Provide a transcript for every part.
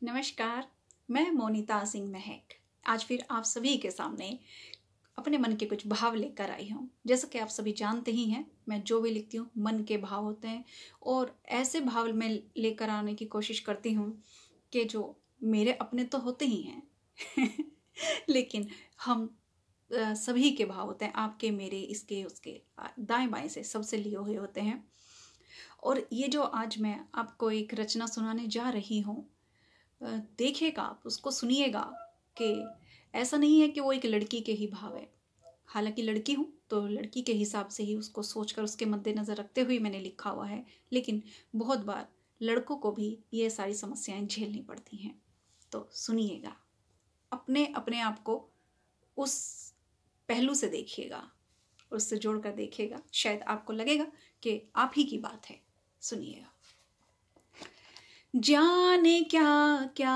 नमस्कार, मैं मोनिता सिंह महक आज फिर आप सभी के सामने अपने मन के कुछ भाव लेकर आई हूँ। जैसा कि आप सभी जानते ही हैं, मैं जो भी लिखती हूँ मन के भाव होते हैं और ऐसे भाव मैं लेकर आने की कोशिश करती हूँ कि जो मेरे अपने तो होते ही हैं लेकिन हम सभी के भाव होते हैं, आपके, मेरे, इसके, उसके, दाएं बाएं से सबसे लिए हुए होते हैं। और ये जो आज मैं आपको एक रचना सुनाने जा रही हूँ, देखिएगा आप, उसको सुनिएगा कि ऐसा नहीं है कि वो एक लड़की के ही भाव है। हालांकि लड़की हूँ तो लड़की के हिसाब से ही उसको सोचकर उसके मद्देनज़र रखते हुए मैंने लिखा हुआ है, लेकिन बहुत बार लड़कों को भी ये सारी समस्याएं झेलनी पड़ती हैं। तो सुनिएगा, अपने अपने आप को उस पहलू से देखिएगा, उससे जोड़कर देखिएगा, शायद आपको लगेगा कि आप ही की बात है। सुनिएगा। जाने क्या क्या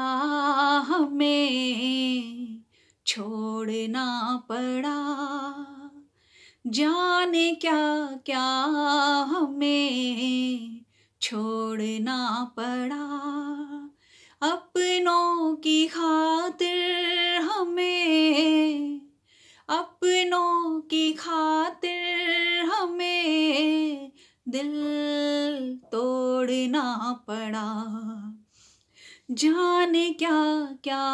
हमें छोड़ना पड़ा, जाने क्या क्या हमें छोड़ना पड़ा, अपनों की खातिर हमें, अपनों की खातिर हमें दिल तोड़ना पड़ा, जाने क्या क्या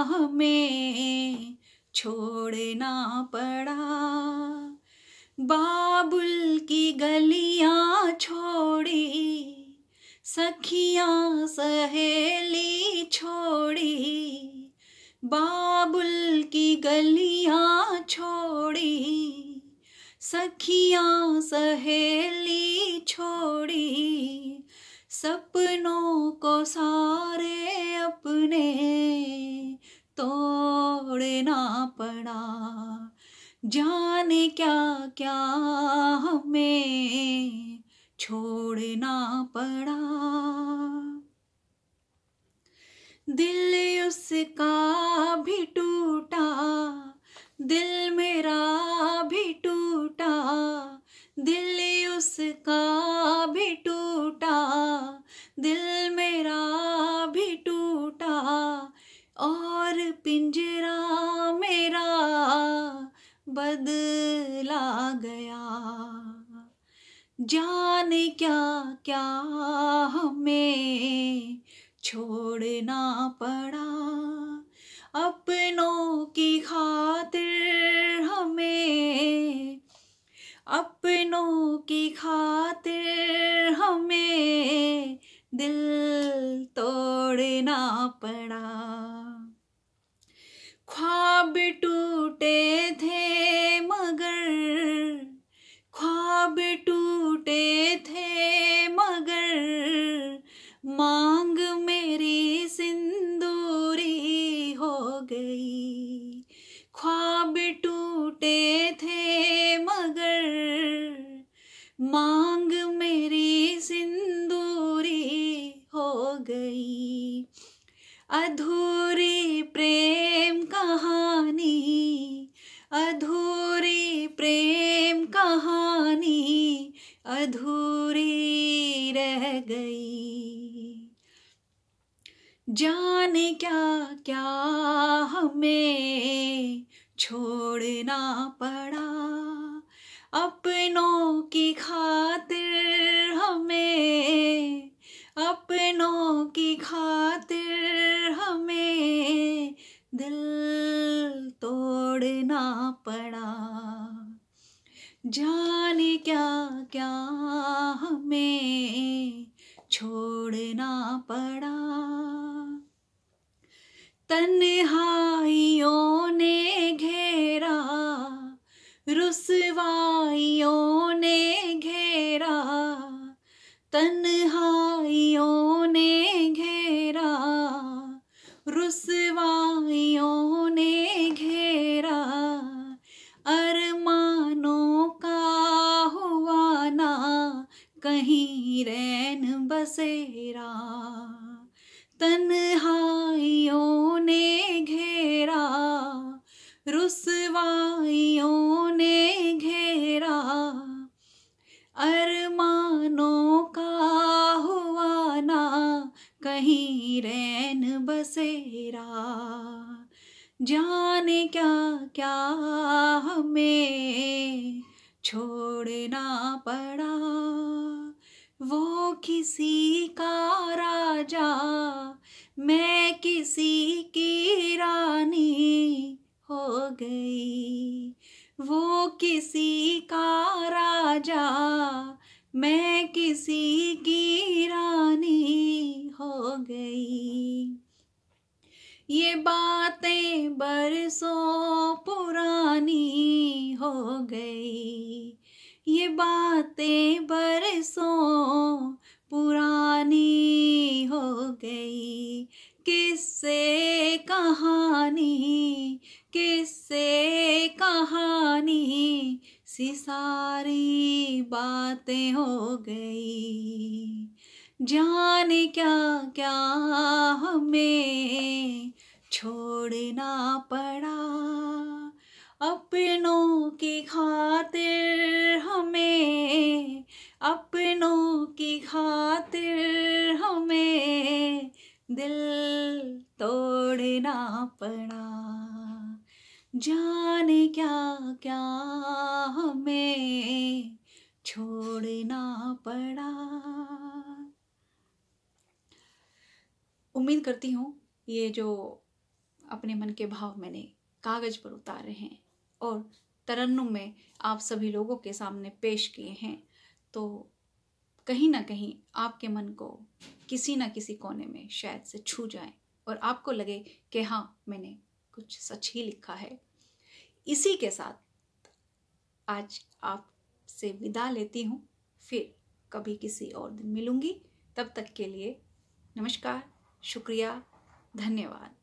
हमें छोड़ना पड़ा, बाबुल की गलियां छोड़ी, सखियां सहेली छोड़ी, बाबुल की गलियां छोड़ी, सखियां सहेली छोड़ी, सपनों को सारे अपने तोड़ना पड़ा, जाने क्या क्या हमें छोड़ना पड़ा, दिल उसका भी टूटा, दिल मेरा भी टूटा, दिल उसका भी टूटा, दिल मेरा भी टूटा, और पिंजरा मेरा बदला गया, जाने क्या क्या हमें छोड़ना पड़ा, अपनों की खातिर हमें, अपनों की खातिर हमें दिल तोड़ना पड़ा, ख्वाब टूटे थे मगर, ख्वाब टूटे थे मगर, मांग मेरी सिंदूरी हो गई, ख्वाब टूटे थे मगर, मांग मेरी सिंदूरी हो गई, अधूरी प्रेम कहानी, अधूरी प्रेम कहानी अधूरी रह गई, जाने क्या क्या हमें छोड़ना पड़ा, अपनों की खातिर हमें, अपनों की खातिर हमें दिल तोड़ना पड़ा, जाने क्या क्या हमें छोड़ना पड़ा, तन्हाइयों ने घेरा, रुसवाइयों ने घेरा, तन्हाइयों ने घेरा, रुसवाइयों ने घेरा, अरमानों का हुआ ना कहीं रैन बसेरा, तन्हाइयों ने घेरा, रुसवाइयों ने घेरा, अरमानों का हुआ ना कहीं रैन बसेरा। जाने क्या क्या हमें छोड़ना पड़ा, वो किसी का राजा मैं किसी की रानी हो गई। वो किसी का राजा मैं किसी की रानी हो गई। ये बातें बरसों पुरानी हो गई, ये बातें बरसों पुरानी हो गई। किससे कहानी, किससे कहानी सी सारी बातें हो गई। जाने क्या क्या हमें छोड़ना पड़ा, अपनों की खातिर हमें, अपनों की खातिर हमें दिल तोड़ना पड़ा। जाने क्या क्या हमें छोड़ना पड़ा। उम्मीद करती हूँ ये जो अपने मन के भाव मैंने कागज पर उतारे हैं और तरन्नुम में आप सभी लोगों के सामने पेश किए हैं, तो कहीं ना कहीं आपके मन को किसी ना किसी कोने में शायद से छू जाए और आपको लगे कि हाँ, मैंने कुछ सच ही लिखा है। इसी के साथ आज आपसे विदा लेती हूँ, फिर कभी किसी और दिन मिलूंगी। तब तक के लिए नमस्कार, शुक्रिया, धन्यवाद।